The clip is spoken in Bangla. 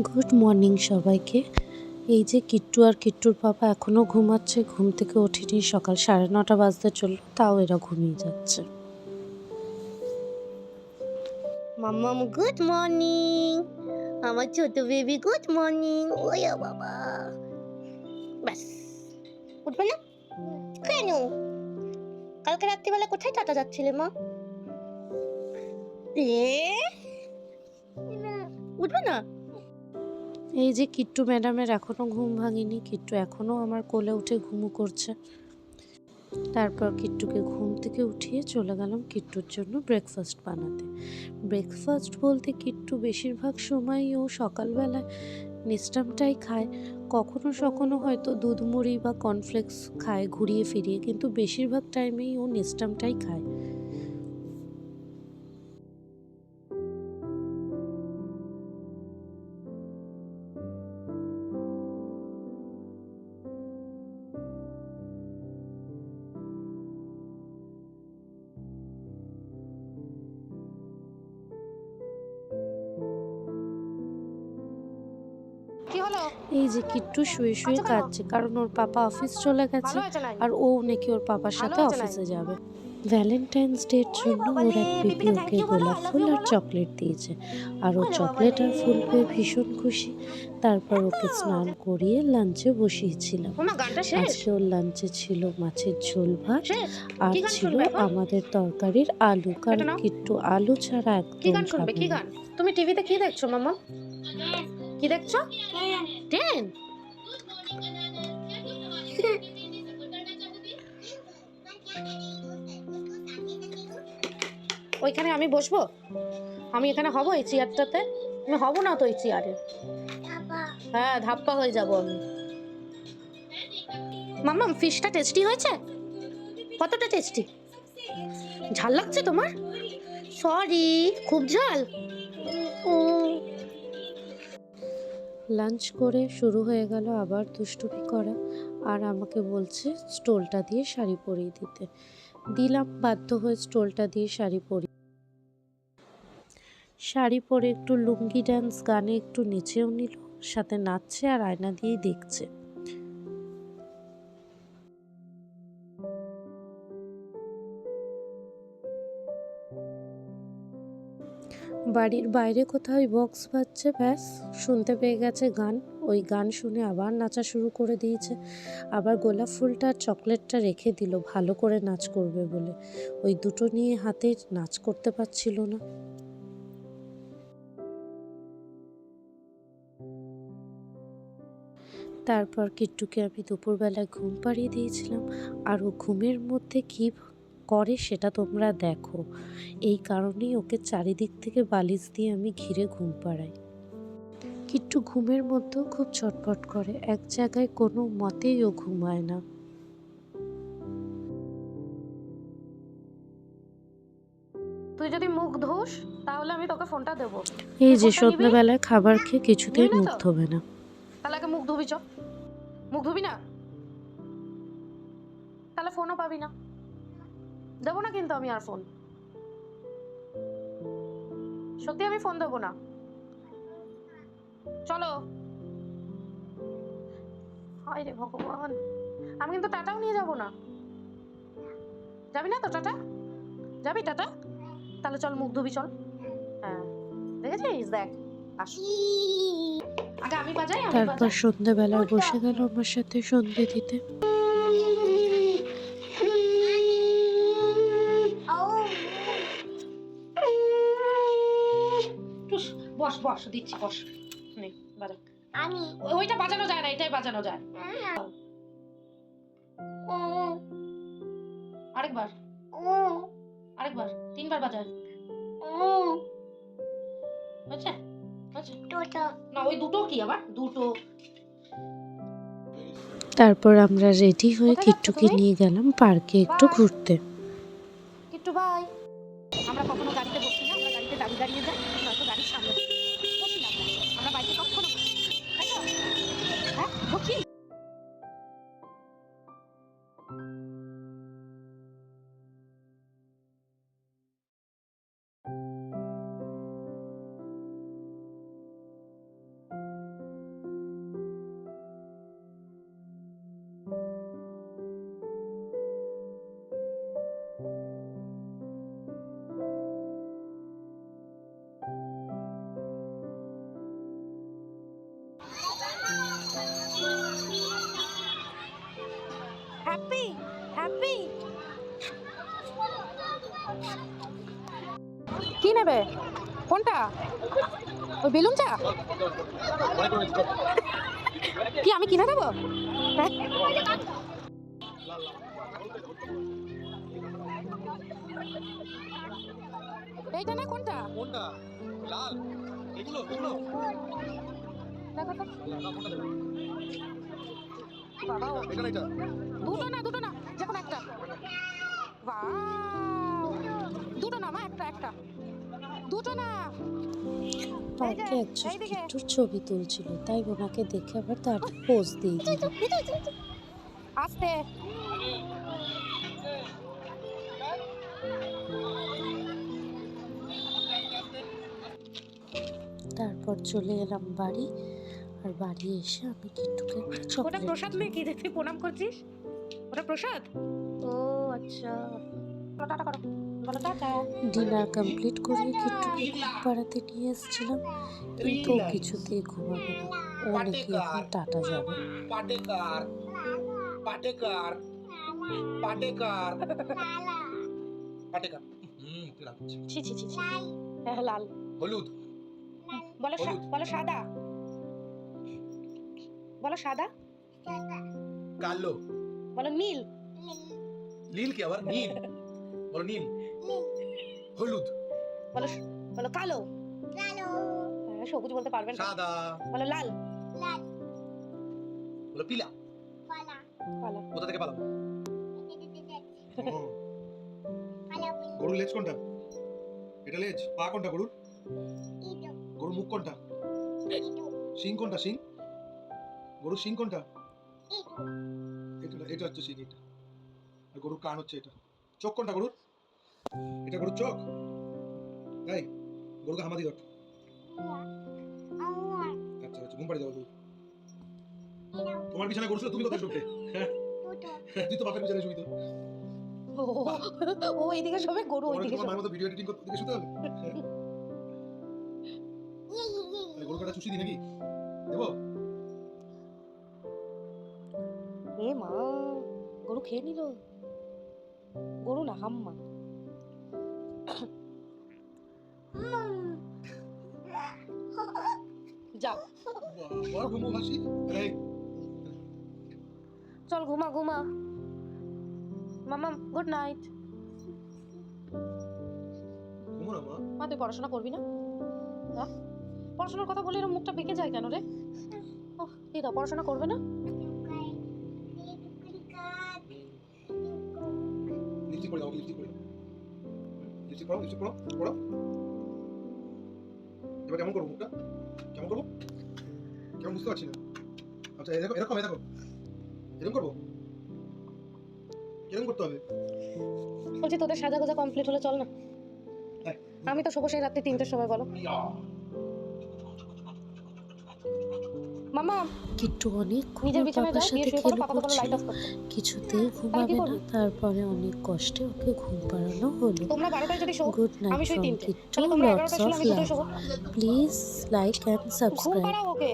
গুড মর্নিং সবাইকে। এই যে কিট্টু আর কিট্টুর বাবা এখনও ঘুমাচ্ছে, ঘুম থেকে ওঠেনি। সকাল 9:30 বাজতে চললো, তাও এরা ঘুমিয়ে যাচ্ছে। মাম্মাম গুড মর্নিং, আমার ছোট বেবি গুড মর্নিং। ওয়া বাবা, বাস উঠবে না কেন? কালকে রাত্রিবেলা কোথায় টাটা যাচ্ছিলে মা? উঠবে না? এই যে কিট্টু ম্যাডামের এখনও ঘুম ভাঙেনি। কিট্টু এখনও আমার কোলে উঠে ঘুমু করছে। তারপর কিট্টুকে ঘুম থেকে উঠিয়ে চলে গেলাম কিট্টুর জন্য ব্রেকফাস্ট বানাতে। ব্রেকফাস্ট বলতে কিট্টু বেশিরভাগ সময়ই ও সকালবেলায় মিষ্টামটাই খায়। কখনো হয়তো দুধ মুড়ি বা কর্নফ্লেক্স খায় ঘুরিয়ে ফিরিয়ে, কিন্তু বেশিরভাগ টাইমেই ও মিষ্টামটাই খায়। এই যে কিট্টু শুয়ে শুয়ে কাঁদছে, কারণ ওর পাপা অফিস চলে গেছে আর ও নাকি ওর পাপার সাথে অফিসে যাবে। ভ্যালেন্টাইন্স ডের জন্য ওর এক পিপি ওকে গোলাপ ফুল আর চকলেট দিয়েছে, আর ও চকলেট আর ফুল পেয়ে ভীষণ খুশি। তারপর ওকে স্নান করিয়ে লাঞ্চে বসিয়েছিলাম। আজকে ওর লাঞ্চে ছিল মাছের ঝোল ভাত, আর ছিল আমাদের তরকারির আলু, কারণ কিট্টু আলু ছাড়া একদম খাবে না। তুমি টিভিতে কি দেখছো মাম্মা? কি দেখছো? ট্রেন। ওইখানে আমি বসবো? আমি এখানে হব এই চেয়ারটাতে? আমি হব না তো এই চেয়ারে। হ্যাঁ, ধাপ্পা হয়ে যাব আমি। মাম্মা, ফিশটা টেস্টি হয়েছে? কতটা টেস্টি? ঝাল লাগছে তোমার? সরি, খুব ঝাল। লাঞ্চ করে শুরু হয়ে গেল আবার দুষ্টুমি করা, আর আমাকে বলছে স্টোলটা দিয়ে শাড়ি পরিয়ে দিতে। দিলাম বাধ্য হয়ে স্টোলটা দিয়ে শাড়ি পরে একটু লুঙ্গি ডান্স গানে একটু নেচেও নিল, সাথে নাচছে আর আয়না দিয়েই দেখছে। বাড়ির বাইরে কোথাও বক্স বাজছে, ব্যাস শুনতে পেয়ে গেছে গান। ওই গান শুনে আবার নাচা শুরু করে দিয়েছে। আবার গোলাপ ফুলটা আর চকলেটটা রেখে দিল ভালো করে নাচ করবে বলে। ওই দুটো নিয়ে হাতে নাচ করতে পারছিল না। তারপর কিট্টুকে আমি দুপুরবেলায় ঘুম পাড়িয়ে দিয়েছিলাম, আর ও ঘুমের মধ্যে কী করে সেটা তোমরা দেখো। এই কারণেই ওকে চারিদিক থেকে বালিশ দিয়ে আমি ঘিরে ঘুম পাড়াই। কিট্টু ঘুমের মধ্যেও খুব ছটফট করে, এক জায়গায় কোনো মতেই ও ঘুমায় না। তুই যদি মুখ ধোস তাহলে আমি তোকে ফোনটা দেবো। এই যে সন্ধ্যাবেলায় খাবার খেয়ে কিছুতেই মুখ ধোবে না। তাহলে আগে মুখ ধুবি, চ। মুখ ধুবি না, তাহলে ফোনও পাবি না। দেবো না কিন্তু আমি আর ফোন, সত্যি আমি ফোন দেবো না। চলো। হায় রে ভগবান, আমি কিন্তু টাটাও নিয়ে যাব না। যাবি না তো টাটা? যাবি টাটা? তাহলে চল মুখ ধুবি, চল। হ্যাঁ, দেখেছিস, দেখ আগে আমি বাজাই। তারপর সন্ধ্যাবেলায় বসে গেল আমার সাথে সন্ধে দিতে। বস বস, দিচ্ছি, বস। নে বাজা। আমি ওইটা বাজানো যায় না, এটাই বাজানো যায়। আরেকবার, আরেকবার, 3বার বাজায়। আচ্ছা আচ্ছা, না ওই দুটো কি আবার দুটো। তারপর আমরা রেডি হয়ে কিট্টুকে নিয়ে গেলাম পার্কে একটু ঘুরতে। কিট্টু ভাই, আমরা কখনো গাড়িতে বসি না, আমরা গাড়িতে দাঁড়িয়ে দাঁড়িয়ে যাই, নয়তো গাড়ির সামনে বসি না। আমরা বাইকে কখনো বসি, তাই তো? হ্যাঁ বসি। খাবে? কোনটা? ওই বেলুন চা? কি আমি কিনে দেবো? হ্যাঁ? এইটা না কোনটা? কোনটা? লাল? এগুলো এগুলো? দেখো তো। না, কোনটা দেবো? বাবা এটা না এটা? দুটো না যে কোনো একটা। ওয়াও! দুটো না মা, একটা। দুটো না। পার্কে একজন কিট্টুর ছবি তুলছিল, তাই ওনাকে দেখে আবার তার পোজ দিয়ে দিল। আস্তে। তারপর চলে এলাম বাড়ি, আর বাড়ি এসে আমি কিট্টুকে একটা ওটা চকলেট প্রসাদ দিলাম। নাকি? তুই প্রণাম করছিস? ওটা প্রসাদ? ও আচ্ছা। বলো টাটা করো। বলো টাটা। ডিনার কমপ্লিট করে কিট্টুকে ঘুম পাড়াতে নিয়ে এসেছিলাম, কিন্তু ও কিছুতেই ঘুমাবে না। ও নাকি এখন টাটা যাবে। পাটেকার পাটেকার পাটেকার পাটেকার কি লাগছে? ছি ছি ছি ছি। হ্যাঁ লাল। হলুদ বলো হলুদ। বলো সাদা। বলো সাদা। কালো বলো নীল। নীল কি আবার? নীল বলো, নীল। হলুদ বলো কালো। হ্যাঁ, সবুজ বলতে পারবেন না। সাদা বলো লাল। বলো পিলা। কালো। কোথা থেকে পালাবো? গরুর লেজ কোনটা? এটা লেজ। পা কোনটা গরুর? গরুর মুখ কোনটা? শিং কোনটা? শিং গরুর শিং কোনটা? এটা হচ্ছে শিং। এটা আর গরুর কান হচ্ছে এটা। চোখ কোনটা গরুর? এটা গরুর চোখ। তাই গরুকে হামাদি ধর। আচ্ছা আচ্ছা, ঘুম পাড়ি দাও গরু। তোমার বিছানায় গরু ছিল, তুমি কোথায় শুতে? তুই তো বাপের বিছানায় শুবি তো। ও এইদিকে শোবে, গরু তোমার ওইদিকে তোমার শোবে। মায়ের মতো ভিডিও এডিটিং করতে দিকে শুতে হবে? গরু কাটা চুষি দি নাকি? দেবো? এ মা, গরু খেয়ে নিল। গরু না, হাম্মা। যাও বাবা ঘুমো হাসি। এই চল ঘুমা। মামা গুড নাইট। ঘুমো না মা। মা তুই পড়াশোনা করবি না? হ্যাঁ, পড়াশোনার কথা বলে এরকম মুখটা বেঁকে যায় কেন রে? ওহ এই দাও, পড়াশোনা করবে না? লিপস্টিক পরে দাও, লিপস্টিক পরে। লিপস্টিক পরো, লিপস্টিক পরো, পরো। এবার কেমন করবো মুখটা? কেমন করবো? কেমন বুঝতে পারছি না। আচ্ছা এরকম এরকম এরকম করবো? কিরকম করতে হবে? বলছি তোদের সাজা গোজা কমপ্লিট হলে চল না। হ্যাঁ। আমি তো শোবো সেই রাত্রি 3টের সময়। বলো মামা। কিট্টু অনেকক্ষণ নিজের ওর বিছানায় বাবার যাও, গিয়ে সাথে শুয়ে পড়ো, খেলে পাপা তো বললো লাইট করছিল, অফ করতে। কিছুতেই তাহলে কি ঘুমাবে না। করবি? তারপরে অনেক কষ্টে ওকে ঘুম পাড়ানো হলো। তোমরা 12টায় যদি শো, গুড নাইট আমি শুই ফ্রম 3টে। কিট্টু, তাহলে তোমরা লটস 11টায় শুলে অফ আমি 2টায় লাভ। শোবো। প্লিজ লাইক অ্যান্ড ঘুম সাবস্ক্রাইব। পাড়াও ওকে।